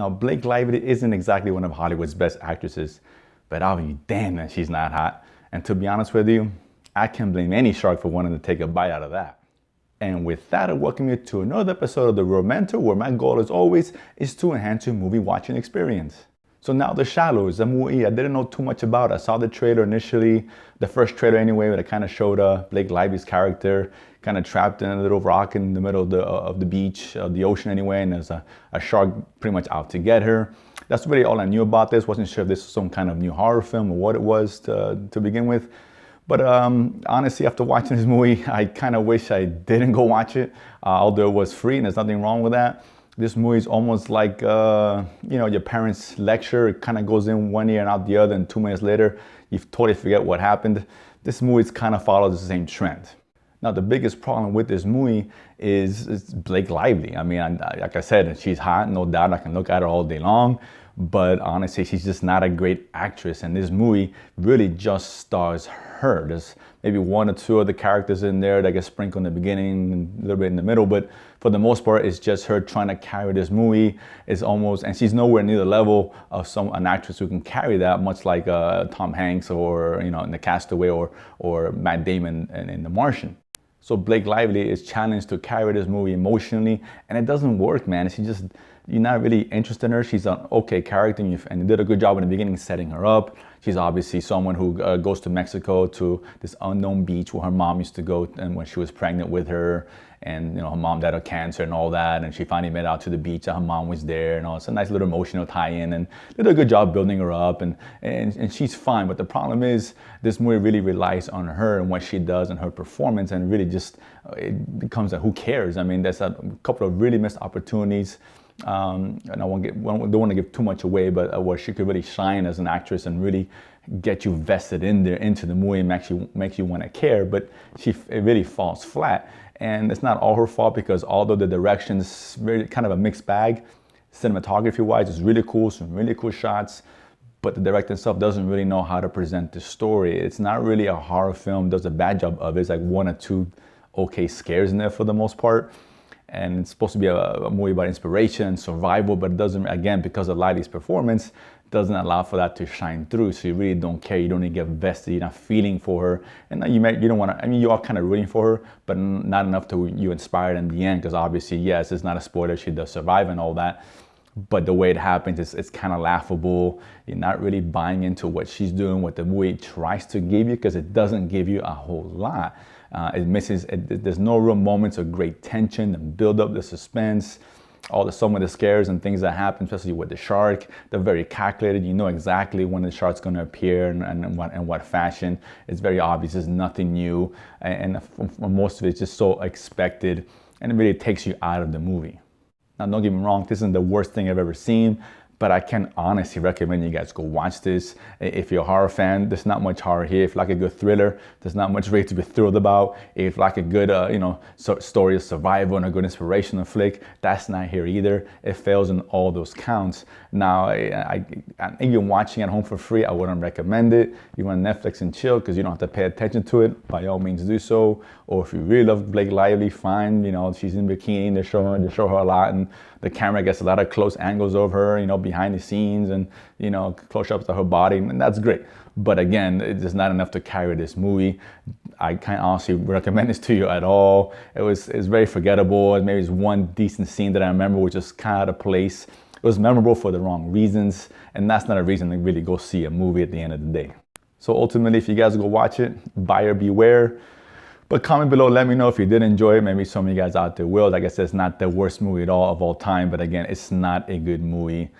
Now, Blake Lively isn't exactly one of Hollywood's best actresses, but I'll be damned that she's not hot. And to be honest with you, I can't blame any shark for wanting to take a bite out of that. And with that, I welcome you to another episode of The Real Mentor, where my goal, as always, is to enhance your movie watching experience. So now The Shallow is a movie I didn't know too much about. I saw the trailer initially, the first trailer anyway, that kind of showed Blake Lively's character kind of trapped in a little rock in the middle of the beach, of the ocean anyway, and there's a shark pretty much out to get her. That's really all I knew about this. Wasn't sure if this was some kind of new horror film or what it was to begin with. But honestly, after watching this movie, I kind of wish I didn't go watch it, although it was free and there's nothing wrong with that. This movie is almost like, your parents' lecture. It kind of goes in one ear and out the other, and 2 minutes later, you totally forget what happened. This movie kind of follows the same trend. Now, the biggest problem with this movie is Blake Lively. I mean, like I said, she's hot, no doubt. I can look at her all day long. But honestly, she's just not a great actress. And this movie really just stars her. There's maybe one or two other characters in there that get sprinkled in the beginning and a little bit in the middle. But for the most part, it's just her trying to carry this movie. It's almost, and she's nowhere near the level of an actress who can carry that, much like Tom Hanks or, in The Castaway or Matt Damon in The Martian. So Blake Lively is challenged to carry this movie emotionally, and it doesn't work, man. You're not really interested in her. She's an okay character, and you did a good job in the beginning setting her up. She's obviously someone who goes to Mexico, to this unknown beach where her mom used to go and when she was pregnant with her. And her mom died of cancer and all that, and she finally made it out to the beach and her mom was there, and it's a nice little emotional tie-in, and they did a good job building her up, and she's fine. But the problem is, this movie really relies on her and what she does and her performance, and really just it becomes a who cares. I mean, there's a couple of really missed opportunities. And I don't want to give too much away, but where she could really shine as an actress and really get you vested into the movie and makes you want to care. But it really falls flat, and it's not all her fault, because although the direction's very kind of a mixed bag, cinematography wise, it's really cool, some really cool shots. But the director himself doesn't really know how to present the story. It's not really a horror film, does a bad job of it. It's like one or two okay scares in there for the most part. And it's supposed to be a movie about inspiration and survival, but it doesn't, again, because of Lively's performance, doesn't allow for that to shine through. So you really don't care. You don't even get vested. You're not feeling for her. And you don't want to, you are kind of rooting for her, but not enough to you inspired in the end, because obviously, yes, it's not a spoiler. She does survive and all that. But the way it happens, it's kind of laughable. You're not really buying into what she's doing, what the movie tries to give you, because it doesn't give you a whole lot. There's no real moments of great tension and build up the suspense. Some of the scares and things that happen, especially with the shark, they're very calculated. You know exactly when the shark's going to appear and in what fashion. It's very obvious. It's nothing new. And for most of it, it's just so expected. And it really takes you out of the movie. Now, don't get me wrong, this isn't the worst thing I've ever seen, but I can honestly recommend you guys go watch this. If you're a horror fan, there's not much horror here. If you like a good thriller, there's not much really to be thrilled about. If you like a good, story of survival and a good inspirational flick, that's not here either. It fails in all those counts. Now, if you're watching at home for free, I wouldn't recommend it. You want Netflix and chill because you don't have to pay attention to it, by all means do so. Or if you really love Blake Lively, fine. She's in bikini, they show her a lot, and the camera gets a lot of close angles of her, behind the scenes, and close-ups of her body, and that's great. But again, it's just not enough to carry this movie. I can't honestly recommend this to you at all. It's very forgettable. Maybe it's one decent scene that I remember, which is kind of out of place. It was memorable for the wrong reasons, and that's not a reason to really go see a movie at the end of the day. So ultimately, if you guys go watch it, buyer beware. But comment below, let me know if you did enjoy it. Maybe some of you guys out there will. Like I said, it's not the worst movie at all of all time. But again, it's not a good movie.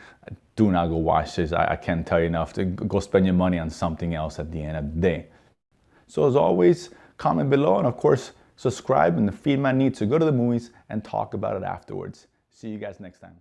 Do not go watch this. I can't tell you enough to go spend your money on something else at the end of the day. So as always, comment below. And of course, subscribe and feed my need to go to the movies and talk about it afterwards. See you guys next time.